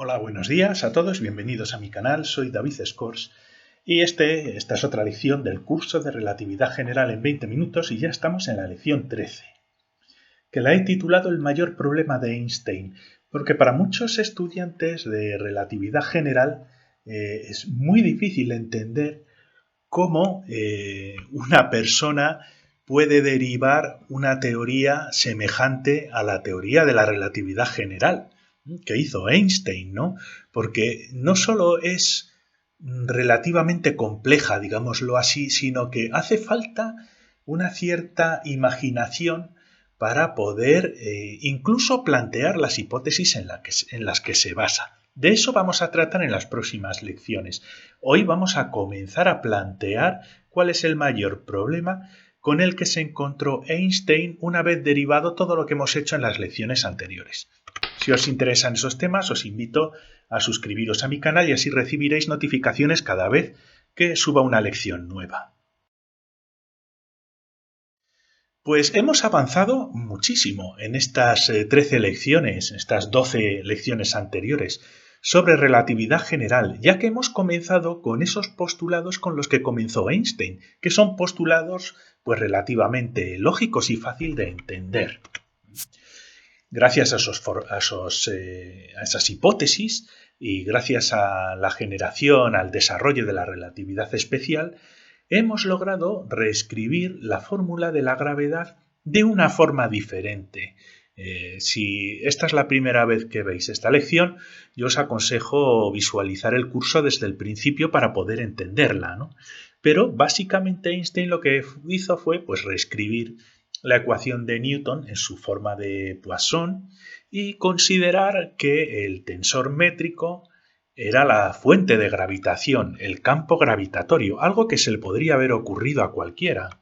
Hola, buenos días a todos, bienvenidos a mi canal, soy David Scores y esta es otra lección del curso de Relatividad General en 20 minutos y ya estamos en la lección 13, que la he titulado El mayor problema de Einstein, porque para muchos estudiantes de Relatividad General es muy difícil entender cómo una persona puede derivar una teoría semejante a la teoría de la relatividad general que hizo Einstein, ¿no? Porque no solo es relativamente compleja, digámoslo así, sino que hace falta una cierta imaginación para poder incluso plantear las hipótesis en las que se basa. De eso vamos a tratar en las próximas lecciones. Hoy vamos a comenzar a plantear cuál es el mayor problema con el que se encontró Einstein una vez derivado todo lo que hemos hecho en las lecciones anteriores. Si os interesan esos temas, os invito a suscribiros a mi canal y así recibiréis notificaciones cada vez que suba una lección nueva. Pues hemos avanzado muchísimo en estas 13 lecciones, estas 12 lecciones anteriores, sobre relatividad general, ya que hemos comenzado con esos postulados con los que comenzó Einstein, que son postulados pues relativamente lógicos y fácil de entender. Gracias a esas hipótesis y gracias a la generación, al desarrollo de la relatividad especial, hemos logrado reescribir la fórmula de la gravedad de una forma diferente. Si esta es la primera vez que veis esta lección, yo os aconsejo visualizar el curso desde el principio para poder entenderla, ¿no? Pero básicamente Einstein lo que hizo fue pues reescribir la ecuación de Newton en su forma de Poisson y considerar que el tensor métrico era la fuente de gravitación, el campo gravitatorio, algo que se le podría haber ocurrido a cualquiera.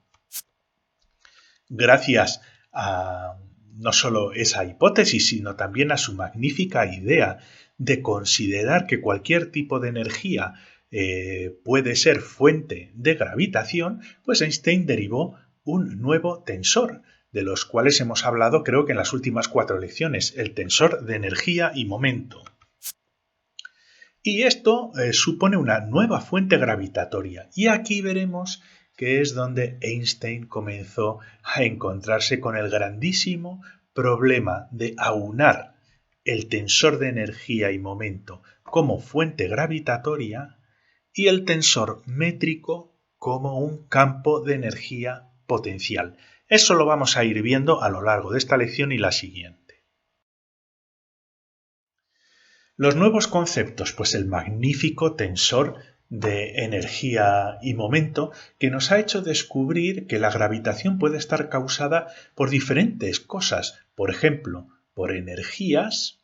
Gracias a no solo esa hipótesis, sino también a su magnífica idea de considerar que cualquier tipo de energía puede ser fuente de gravitación, pues Einstein derivó un nuevo tensor, de los cuales hemos hablado creo que en las últimas 4 lecciones, el tensor de energía y momento. Y esto supone una nueva fuente gravitatoria. Y aquí veremos que es donde Einstein comenzó a encontrarse con el grandísimo problema de aunar el tensor de energía y momento como fuente gravitatoria y el tensor métrico como un campo de energía potencial. Eso lo vamos a ir viendo a lo largo de esta lección y la siguiente. Los nuevos conceptos, pues el magnífico tensor de energía y momento que nos ha hecho descubrir que la gravitación puede estar causada por diferentes cosas, por ejemplo, por energías,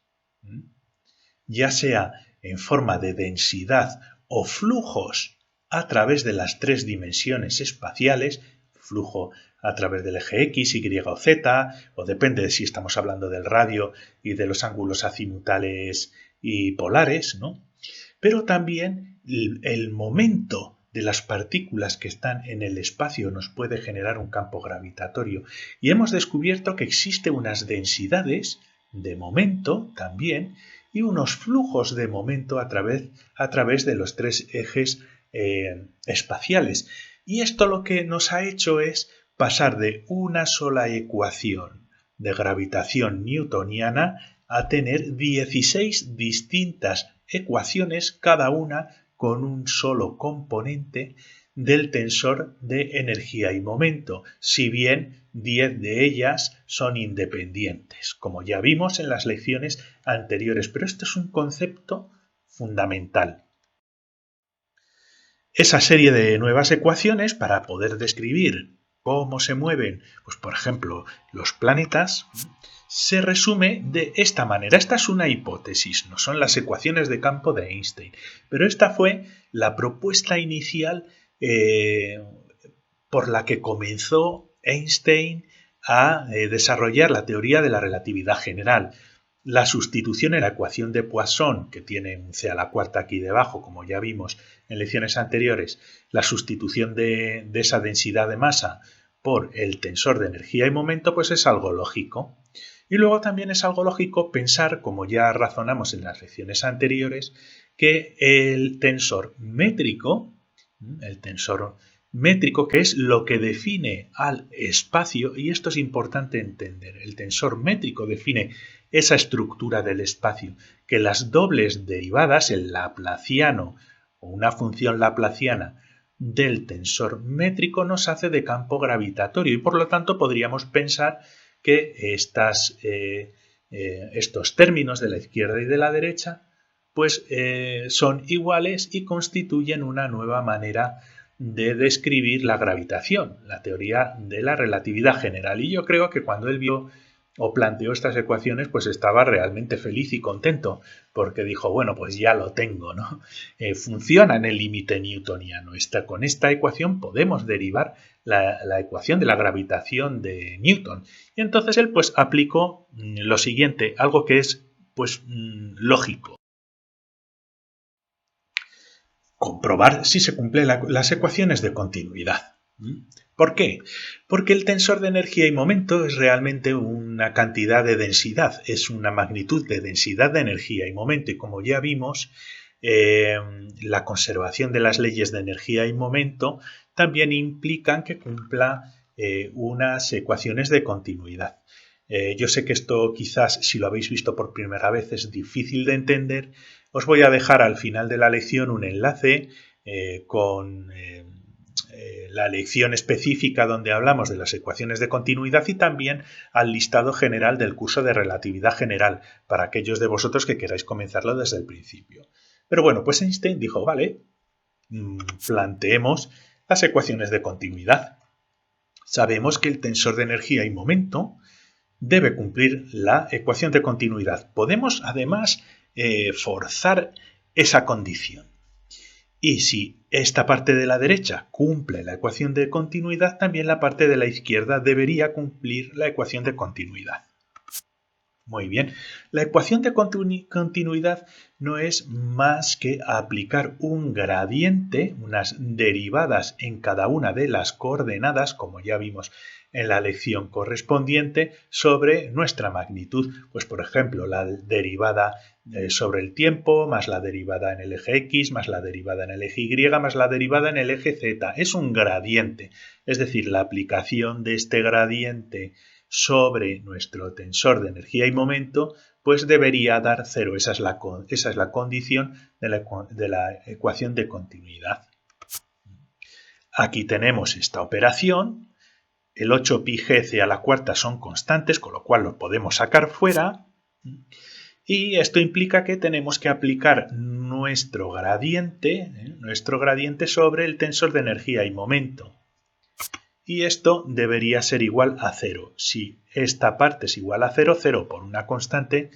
ya sea en forma de densidad o flujos a través de las 3 dimensiones espaciales, flujo a través del eje X, Y o Z, o depende de si estamos hablando del radio y de los ángulos azimutales y polares, ¿no? Pero también el momento de las partículas que están en el espacio nos puede generar un campo gravitatorio. Y hemos descubierto que existen unas densidades de momento también y unos flujos de momento a través de los 3 ejes espaciales. Y esto lo que nos ha hecho es pasar de una sola ecuación de gravitación newtoniana a tener 16 distintas ecuaciones, cada una con un solo componente del tensor de energía y momento, si bien 10 de ellas son independientes, como ya vimos en las lecciones anteriores, pero esto es un concepto fundamental. Esa serie de nuevas ecuaciones, para poder describir cómo se mueven, pues por ejemplo, los planetas, se resume de esta manera. Esta es una hipótesis, no son las ecuaciones de campo de Einstein, pero esta fue la propuesta inicial por la que comenzó Einstein a desarrollar la teoría de la relatividad general. La sustitución en la ecuación de Poisson, que tiene un c a la cuarta aquí debajo, como ya vimos en lecciones anteriores, la sustitución de esa densidad de masa por el tensor de energía y momento, pues es algo lógico. Y luego también es algo lógico pensar, como ya razonamos en las lecciones anteriores, que el tensor métrico, que es lo que define al espacio, y esto es importante entender, el tensor métrico define esa estructura del espacio, que las dobles derivadas, el laplaciano o una función laplaciana del tensor métrico nos hace de campo gravitatorio y por lo tanto podríamos pensar que estos términos de la izquierda y de la derecha pues son iguales y constituyen una nueva manera de describir la gravitación, la teoría de la relatividad general. Y yo creo que cuando él vio o planteó estas ecuaciones, pues estaba realmente feliz y contento, porque dijo, bueno, pues ya lo tengo, ¿no? Funciona en el límite newtoniano. Con esta ecuación podemos derivar la ecuación de la gravitación de Newton. Y entonces él pues aplicó lo siguiente, algo que es pues lógico. Comprobar si se cumplen las ecuaciones de continuidad. ¿Por qué? Porque el tensor de energía y momento es realmente una cantidad de densidad, es una magnitud de densidad de energía y momento. Y como ya vimos, la conservación de las leyes de energía y momento también implican que cumpla unas ecuaciones de continuidad. Yo sé que esto quizás, si lo habéis visto por primera vez, es difícil de entender. Os voy a dejar al final de la lección un enlace con la lección específica donde hablamos de las ecuaciones de continuidad y también al listado general del curso de relatividad general para aquellos de vosotros que queráis comenzarlo desde el principio. Pero bueno, pues Einstein dijo, vale, planteemos las ecuaciones de continuidad. Sabemos que el tensor de energía y momento debe cumplir la ecuación de continuidad. Podemos además forzar esa condición. Y si esta parte de la derecha cumple la ecuación de continuidad, también la parte de la izquierda debería cumplir la ecuación de continuidad. Muy bien, la ecuación de continuidad no es más que aplicar un gradiente, unas derivadas en cada una de las coordenadas, como ya vimos en la lección correspondiente, sobre nuestra magnitud. Pues por ejemplo, la derivada sobre el tiempo, más la derivada en el eje X, más la derivada en el eje Y, más la derivada en el eje Z. Es un gradiente, es decir, la aplicación de este gradiente sobre nuestro tensor de energía y momento, pues debería dar cero. Esa es la condición de la ecuación de continuidad. Aquí tenemos esta operación. El 8πg a la cuarta son constantes, con lo cual lo podemos sacar fuera. Y esto implica que tenemos que aplicar nuestro gradiente sobre el tensor de energía y momento. Y esto debería ser igual a 0. Si esta parte es igual a 0, 0 por una constante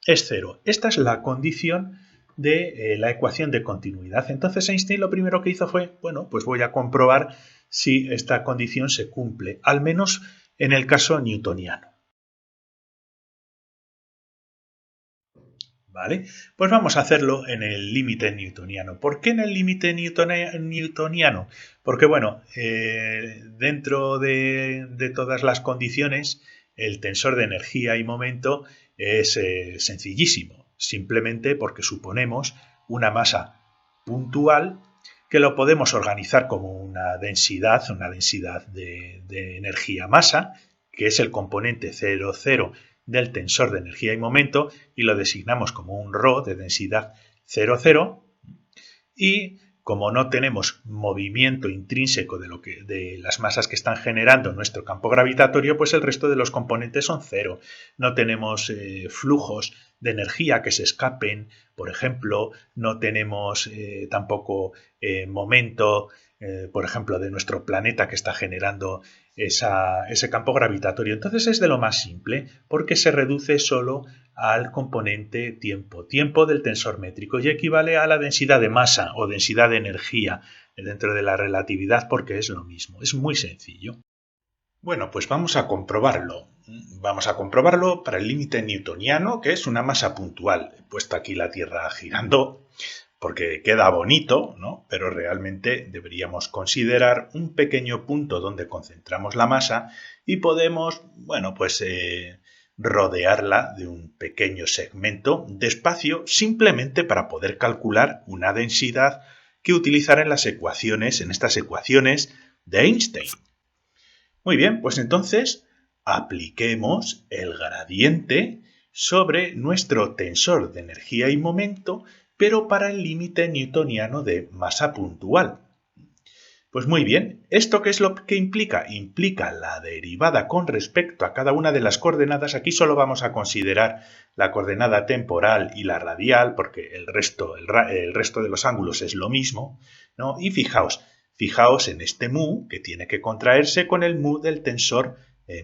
es 0. Esta es la condición de la ecuación de continuidad. Entonces Einstein lo primero que hizo fue, bueno, pues voy a comprobar si esta condición se cumple, al menos en el caso newtoniano. ¿Vale? Pues vamos a hacerlo en el límite newtoniano. ¿Por qué en el límite newtoniano? Porque, bueno, dentro de todas las condiciones, el tensor de energía y momento es sencillísimo, simplemente porque suponemos una masa puntual que lo podemos organizar como una densidad de energía-masa, que es el componente 0, 0 del tensor de energía y momento, y lo designamos como un ρ de densidad 0, 0, y como no tenemos movimiento intrínseco de las masas que están generando nuestro campo gravitatorio, pues el resto de los componentes son cero. No tenemos flujos de energía que se escapen, por ejemplo, no tenemos tampoco momento, por ejemplo, de nuestro planeta que está generando ese campo gravitatorio. Entonces es de lo más simple, porque se reduce solo al componente tiempo del tensor métrico y equivale a la densidad de masa o densidad de energía dentro de la relatividad, porque es lo mismo. Es muy sencillo. Bueno, pues vamos a comprobarlo. Vamos a comprobarlo para el límite newtoniano, que es una masa puntual. He puesto aquí la Tierra girando porque queda bonito, ¿no? Pero realmente deberíamos considerar un pequeño punto donde concentramos la masa y podemos, bueno, pues rodearla de un pequeño segmento de espacio simplemente para poder calcular una densidad que utilizar en estas ecuaciones de Einstein. Muy bien, pues entonces apliquemos el gradiente sobre nuestro tensor de energía y momento, pero para el límite newtoniano de masa puntual. Pues muy bien, ¿esto qué es lo que implica? Implica la derivada con respecto a cada una de las coordenadas. Aquí solo vamos a considerar la coordenada temporal y la radial, porque el resto de los ángulos es lo mismo, ¿no? Y fijaos en este mu, que tiene que contraerse con el mu del tensor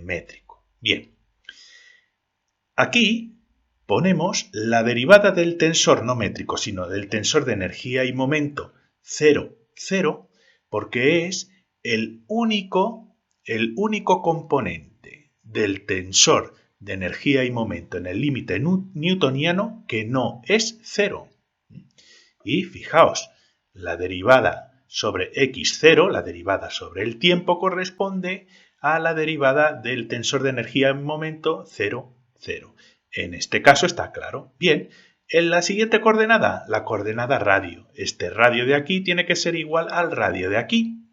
métrico. Bien, aquí ponemos la derivada del tensor no métrico, sino del tensor de energía y momento 0, 0, porque es el único componente del tensor de energía y momento en el límite newtoniano que no es 0. Y fijaos, la derivada sobre x0, la derivada sobre el tiempo, corresponde a la derivada del tensor de energía y momento 0, 0. En este caso está claro. Bien, en la siguiente coordenada, la coordenada radio. Este radio de aquí tiene que ser igual al radio de aquí.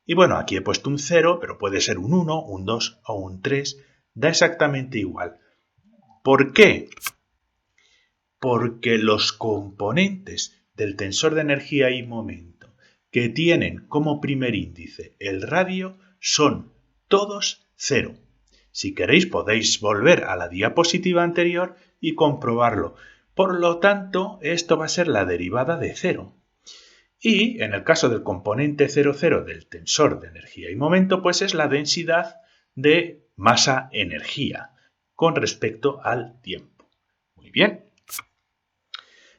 Y bueno, aquí he puesto un 0, pero puede ser un 1, un 2 o un 3. Da exactamente igual. ¿Por qué? Porque los componentes del tensor de energía y momento que tienen como primer índice el radio son todos 0. Si queréis podéis volver a la diapositiva anterior y comprobarlo. Por lo tanto, esto va a ser la derivada de 0. Y en el caso del componente 0, 0 del tensor de energía y momento, pues es la densidad de masa-energía con respecto al tiempo. Muy bien.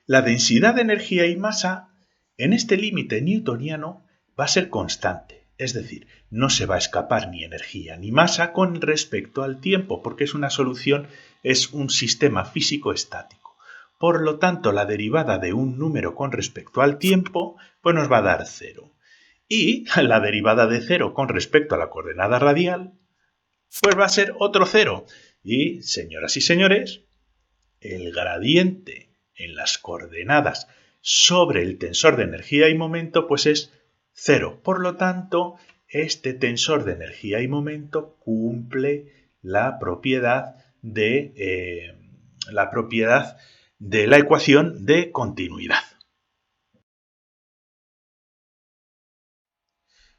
La densidad de energía y masa en este límite newtoniano va a ser constante, es decir, no se va a escapar ni energía ni masa con respecto al tiempo, porque es una solución, es un sistema físico estático. Por lo tanto, la derivada de un número con respecto al tiempo pues nos va a dar 0. Y la derivada de 0 con respecto a la coordenada radial pues va a ser otro 0. Y, señoras y señores, el gradiente en las coordenadas sobre el tensor de energía y momento pues es 0. Por lo tanto, este tensor de energía y momento cumple la propiedad de la ecuación de continuidad.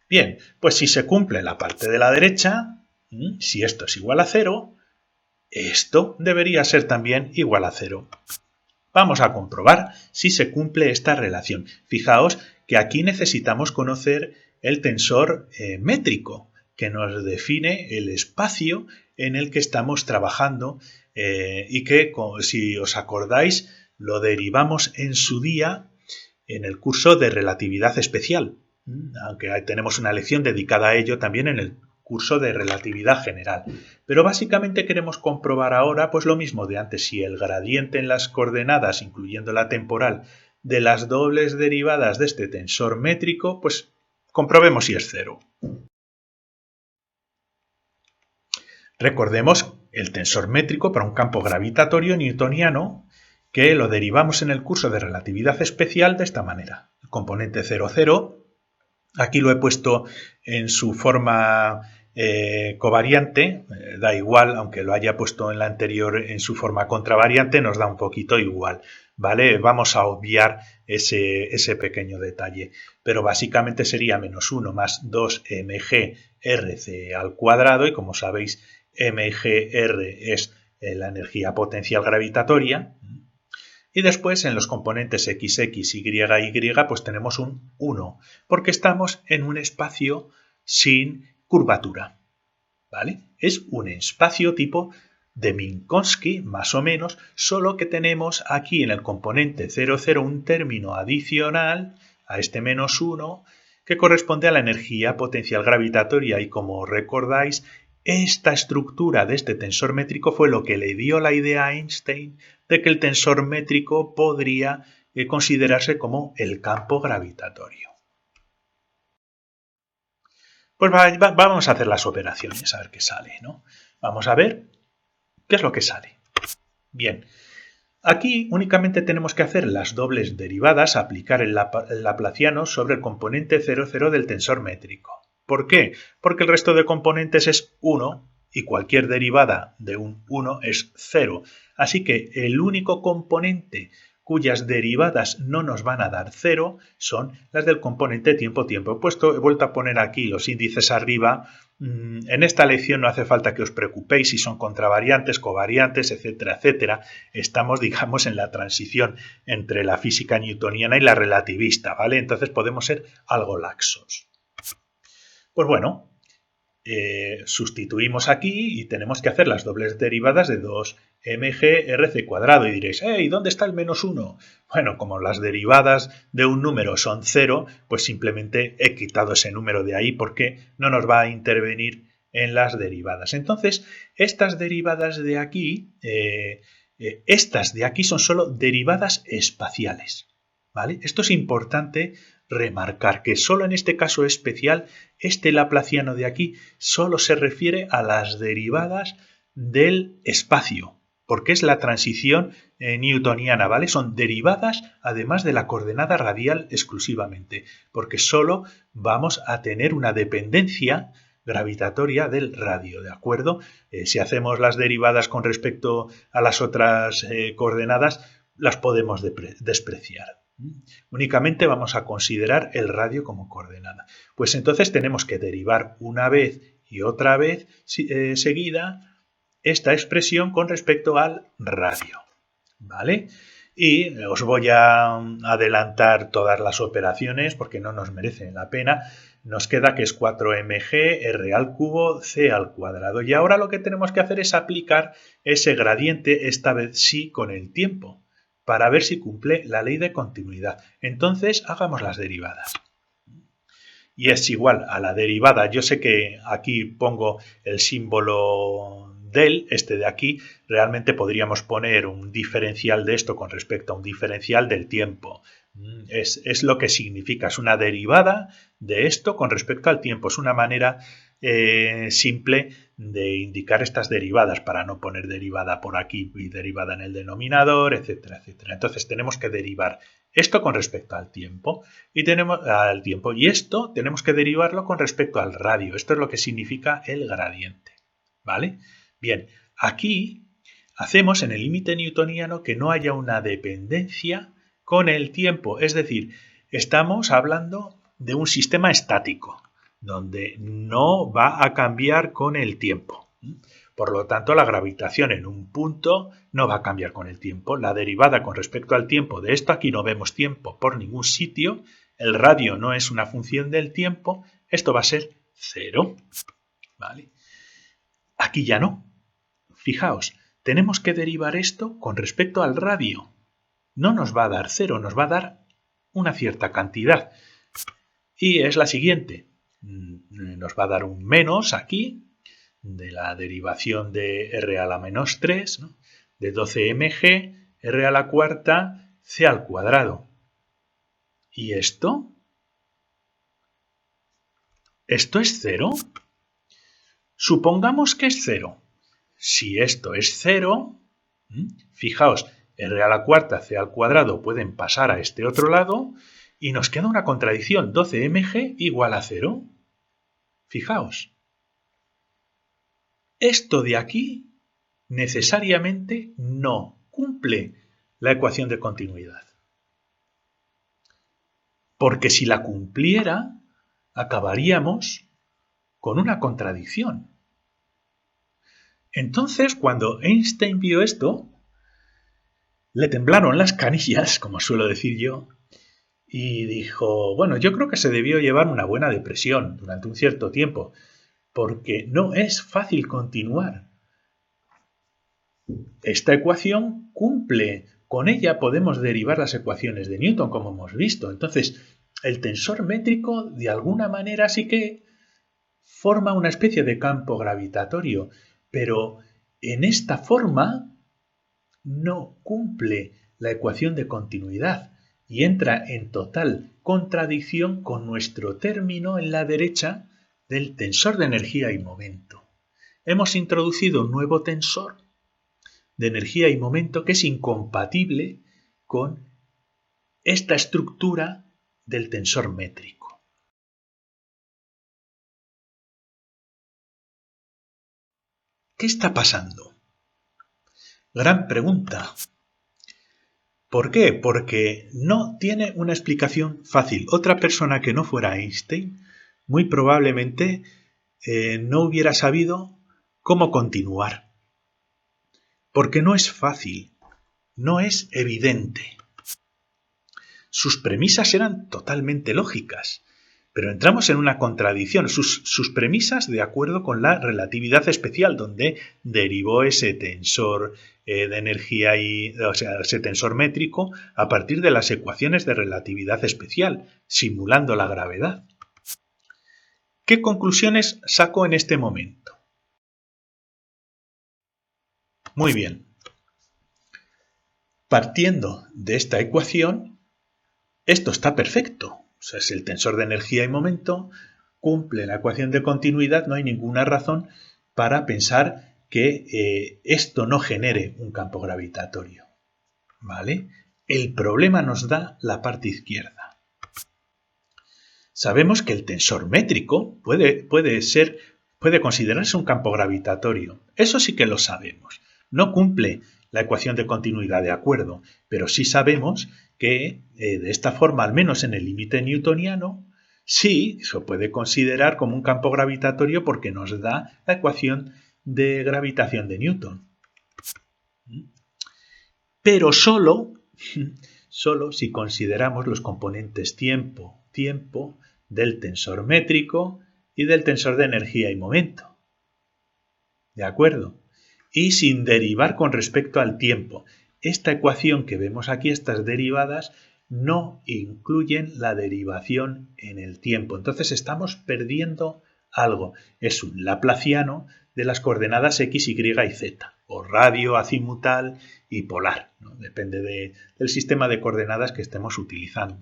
Bien, pues si se cumple la parte de la derecha, si esto es igual a 0, esto debería ser también igual a 0. Vamos a comprobar si se cumple esta relación. Fijaos que aquí necesitamos conocer el tensor métrico, que nos define el espacio en el que estamos trabajando y que, si os acordáis, lo derivamos en su día en el curso de relatividad especial, aunque tenemos una lección dedicada a ello también en el curso de relatividad general. Pero básicamente queremos comprobar ahora pues lo mismo de antes, si el gradiente en las coordenadas, incluyendo la temporal, de las dobles derivadas de este tensor métrico, pues comprobemos si es 0. Recordemos el tensor métrico para un campo gravitatorio newtoniano que lo derivamos en el curso de relatividad especial de esta manera. El componente 0, 0, aquí lo he puesto en su forma covariante, da igual, aunque lo haya puesto en la anterior en su forma contravariante, nos da un poquito igual, ¿vale? Vamos a obviar ese pequeño detalle, pero básicamente sería menos 1 más 2 mg rc al cuadrado, y como sabéis, mgr es la energía potencial gravitatoria, y después en los componentes xx, y, y, pues tenemos un 1, porque estamos en un espacio sin curvatura, ¿vale? Es un espacio tipo de Minkowski, más o menos, solo que tenemos aquí en el componente 0, 0 un término adicional a este menos 1 que corresponde a la energía potencial gravitatoria, y como recordáis, esta estructura de este tensor métrico fue lo que le dio la idea a Einstein de que el tensor métrico podría considerarse como el campo gravitatorio. Pues vamos a hacer las operaciones, a ver qué sale, ¿no? Vamos a ver ¿Qué es lo que sale? Bien, aquí únicamente tenemos que hacer las dobles derivadas, aplicar el laplaciano sobre el componente 0,0 del tensor métrico. ¿Por qué? Porque el resto de componentes es 1 y cualquier derivada de un 1 es 0. Así que el único componente cuyas derivadas no nos van a dar 0 son las del componente tiempo-tiempo. He vuelto a poner aquí los índices arriba. En esta lección no hace falta que os preocupéis si son contravariantes, covariantes, etcétera, etcétera. Estamos, digamos, en la transición entre la física newtoniana y la relativista, ¿vale? Entonces podemos ser algo laxos. Pues bueno, sustituimos aquí y tenemos que hacer las dobles derivadas de 2mg cuadrado. Y diréis, ¿y dónde está el menos 1? Bueno, como las derivadas de un número son 0, pues simplemente he quitado ese número de ahí porque no nos va a intervenir en las derivadas. Entonces, estas derivadas de aquí, son solo derivadas espaciales, ¿vale? Esto es importante remarcar, que solo en este caso especial, este laplaciano de aquí solo se refiere a las derivadas del espacio, porque es la transición newtoniana, ¿vale? Son derivadas además de la coordenada radial exclusivamente, porque solo vamos a tener una dependencia gravitatoria del radio, ¿de acuerdo? Si hacemos las derivadas con respecto a las otras coordenadas, las podemos despreciar. Únicamente vamos a considerar el radio como coordenada. Pues entonces tenemos que derivar una vez y otra vez seguida esta expresión con respecto al radio, ¿vale? Y os voy a adelantar todas las operaciones porque no nos merecen la pena. Nos queda que es 4mg r al cubo c al cuadrado. Y ahora lo que tenemos que hacer es aplicar ese gradiente, esta vez sí con el tiempo, para ver si cumple la ley de continuidad. Entonces, hagamos las derivadas. Y es igual a la derivada. Yo sé que aquí pongo el símbolo del, este de aquí. Realmente podríamos poner un diferencial de esto con respecto a un diferencial del tiempo. Es lo que significa. Es una derivada de esto con respecto al tiempo. Es una manera simple de indicar estas derivadas para no poner derivada por aquí y derivada en el denominador, etcétera, etcétera. Entonces tenemos que derivar esto con respecto al tiempo y esto tenemos que derivarlo con respecto al radio. Esto es lo que significa el gradiente, ¿vale? Bien, aquí hacemos en el límite newtoniano que no haya una dependencia con el tiempo, es decir, estamos hablando de un sistema estático, donde no va a cambiar con el tiempo. Por lo tanto, la gravitación en un punto no va a cambiar con el tiempo. La derivada con respecto al tiempo de esto, aquí no vemos tiempo por ningún sitio, el radio no es una función del tiempo, esto va a ser 0. ¿Vale? Aquí ya no. Fijaos, tenemos que derivar esto con respecto al radio. No nos va a dar 0, nos va a dar una cierta cantidad. Y es la siguiente. Nos va a dar un menos aquí, de la derivación de r a la menos 3, ¿no? De 12mg, r a la cuarta, c al cuadrado. ¿Y esto? ¿Esto es 0? Supongamos que es 0. Si esto es 0, fijaos, r a la cuarta, c al cuadrado pueden pasar a este otro lado y nos queda una contradicción, 12mg igual a 0. Fijaos. Esto de aquí necesariamente no cumple la ecuación de continuidad. Porque si la cumpliera, acabaríamos con una contradicción. Entonces, cuando Einstein vio esto, le temblaron las canillas, como suelo decir yo, y dijo, bueno, yo creo que se debió llevar una buena depresión durante un cierto tiempo, porque no es fácil continuar. Esta ecuación cumple, con ella podemos derivar las ecuaciones de Newton, como hemos visto. Entonces, el tensor métrico, de alguna manera, sí que forma una especie de campo gravitatorio, pero en esta forma no cumple la ecuación de continuidad y entra en total contradicción con nuestro término en la derecha del tensor de energía y momento. Hemos introducido un nuevo tensor de energía y momento que es incompatible con esta estructura del tensor métrico. ¿Qué está pasando? Gran pregunta. ¿Por qué? Porque no tiene una explicación fácil. Otra persona que no fuera Einstein muy probablemente no hubiera sabido cómo continuar. Porque no es fácil, no es evidente. Sus premisas eran totalmente lógicas, pero entramos en una contradicción. Sus premisas de acuerdo con la relatividad especial, donde derivó ese tensor de energía ese tensor métrico a partir de las ecuaciones de relatividad especial, simulando la gravedad. ¿Qué conclusiones saco en este momento? Muy bien. Partiendo de esta ecuación, esto está perfecto. O sea, es el tensor de energía y momento, cumple la ecuación de continuidad, no hay ninguna razón para pensar que esto no genere un campo gravitatorio. ¿Vale? El problema nos da la parte izquierda. Sabemos que el tensor métrico puede considerarse un campo gravitatorio. Eso sí que lo sabemos. No cumple la ecuación de continuidad, de acuerdo, pero sí sabemos que de esta forma, al menos en el límite newtoniano, sí se puede considerar como un campo gravitatorio porque nos da la ecuación de gravitación de Newton. Pero solo si consideramos los componentes tiempo del tensor métrico y del tensor de energía y momento. ¿De acuerdo? Y sin derivar con respecto al tiempo. Esta ecuación que vemos aquí, estas derivadas, no incluyen la derivación en el tiempo. Entonces estamos perdiendo algo. Es un laplaciano de las coordenadas x, y y z, o radio, azimutal y polar, ¿no? Depende del sistema de coordenadas que estemos utilizando.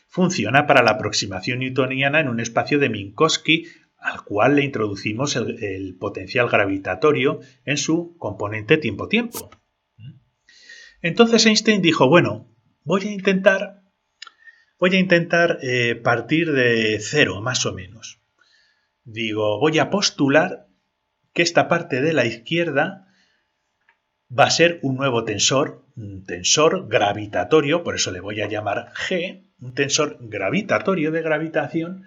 Funciona para la aproximación newtoniana en un espacio de Minkowski al cual le introducimos el potencial gravitatorio en su componente tiempo-tiempo. Entonces Einstein dijo, bueno, voy a intentar partir de cero, más o menos. Digo, voy a postular que esta parte de la izquierda va a ser un nuevo tensor, un tensor gravitatorio, por eso le voy a llamar G, un tensor gravitatorio de gravitación,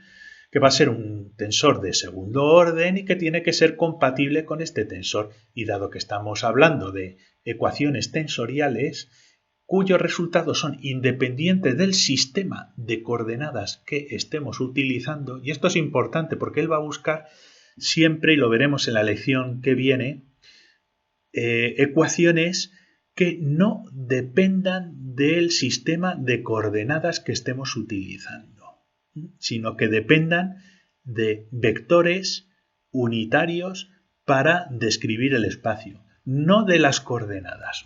que va a ser un tensor de segundo orden y que tiene que ser compatible con este tensor. Y dado que estamos hablando de ecuaciones tensoriales, cuyos resultados son independientes del sistema de coordenadas que estemos utilizando, y esto es importante porque él va a buscar siempre, y lo veremos en la lección que viene, ecuaciones que no dependan del sistema de coordenadas que estemos utilizando, sino que dependan de vectores unitarios para describir el espacio, no de las coordenadas.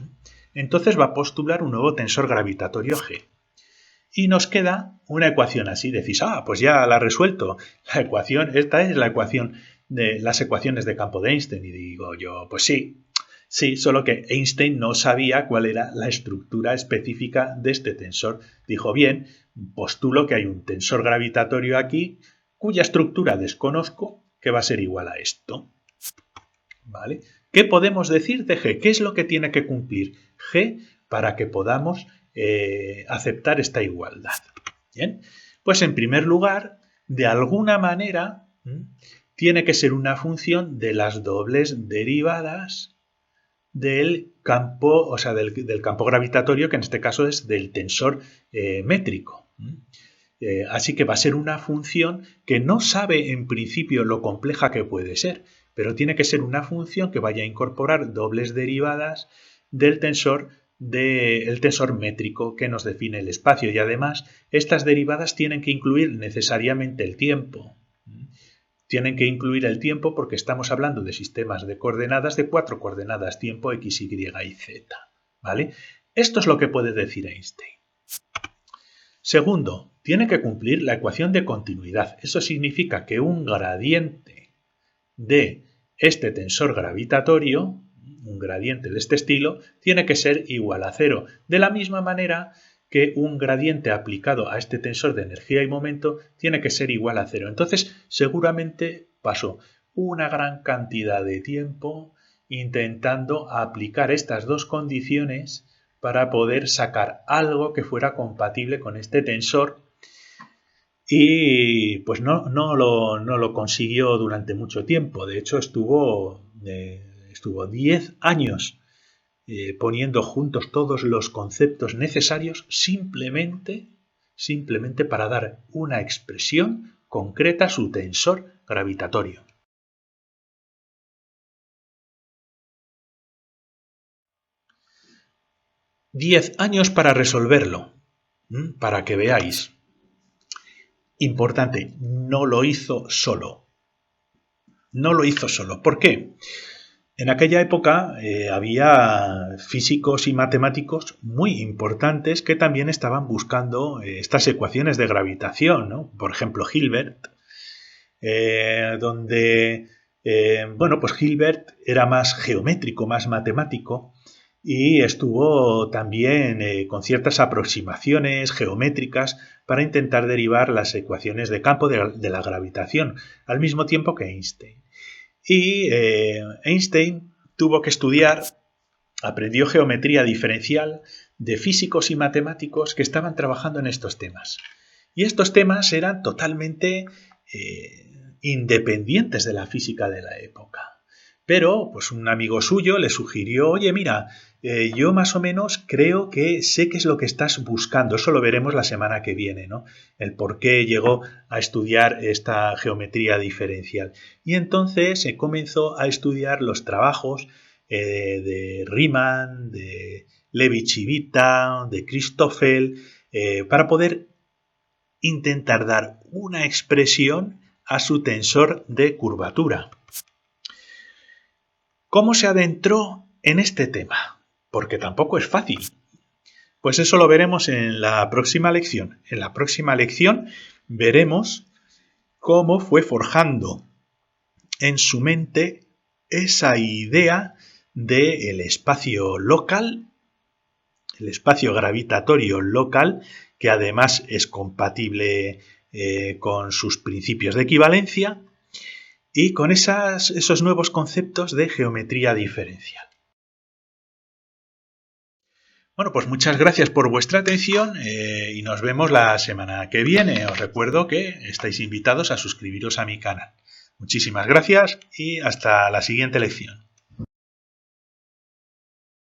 Entonces va a postular un nuevo tensor gravitatorio G. Y nos queda una ecuación así. Decís, pues ya la he resuelto. Esta es la ecuación de las ecuaciones de campo de Einstein. Y digo yo, pues sí, solo que Einstein no sabía cuál era la estructura específica de este tensor. Dijo, bien, postulo que hay un tensor gravitatorio aquí, cuya estructura desconozco, que va a ser igual a esto. ¿Vale? ¿Qué podemos decir de G? ¿Qué es lo que tiene que cumplir G para que podamos aceptar esta igualdad? Bien, pues en primer lugar, de alguna manera, tiene que ser una función de las dobles derivadas del campo, o sea, del campo gravitatorio, que en este caso es del tensor métrico. Así que va a ser una función que no sabe en principio lo compleja que puede ser, pero tiene que ser una función que vaya a incorporar dobles derivadas del tensor métrico que nos define el espacio, y además estas derivadas tienen que incluir necesariamente el tiempo. Tienen que incluir el tiempo porque estamos hablando de sistemas de coordenadas de 4 coordenadas, tiempo x, y y z. ¿Vale? Esto es lo que puede decir Einstein. Segundo, tiene que cumplir la ecuación de continuidad. Eso significa que un gradiente de este tensor gravitatorio, un gradiente de este estilo tiene que ser igual a cero. De la misma manera que un gradiente aplicado a este tensor de energía y momento tiene que ser igual a cero. Entonces, seguramente pasó una gran cantidad de tiempo intentando aplicar estas dos condiciones para poder sacar algo que fuera compatible con este tensor, y pues no lo consiguió durante mucho tiempo. De hecho, estuvo 10 años poniendo juntos todos los conceptos necesarios simplemente para dar una expresión concreta a su tensor gravitatorio. Diez años para resolverlo, para que veáis. Importante, no lo hizo solo. No lo hizo solo. ¿Por qué? En aquella época había físicos y matemáticos muy importantes que también estaban buscando estas ecuaciones de gravitación, ¿no? Por ejemplo, Hilbert, pues Hilbert era más geométrico, más matemático, y estuvo también con ciertas aproximaciones geométricas para intentar derivar las ecuaciones de campo de la gravitación, al mismo tiempo que Einstein. Y Einstein tuvo que aprendió geometría diferencial de físicos y matemáticos que estaban trabajando en estos temas. Y estos temas eran totalmente independientes de la física de la época. Pero pues un amigo suyo le sugirió, oye, mira, yo más o menos creo que sé qué es lo que estás buscando. Eso lo veremos la semana que viene, ¿no? El por qué llegó a estudiar esta geometría diferencial. Y entonces comenzó a estudiar los trabajos de Riemann, de Levi-Civita, de Christoffel, para poder intentar dar una expresión a su tensor de curvatura. ¿Cómo se adentró en este tema? Porque tampoco es fácil. Pues eso lo veremos en la próxima lección. En la próxima lección veremos cómo fue forjando en su mente esa idea del espacio local, el espacio gravitatorio local, que además es compatible con sus principios de equivalencia, y con esos nuevos conceptos de geometría diferencial. Bueno, pues muchas gracias por vuestra atención y nos vemos la semana que viene. Os recuerdo que estáis invitados a suscribiros a mi canal. Muchísimas gracias y hasta la siguiente lección.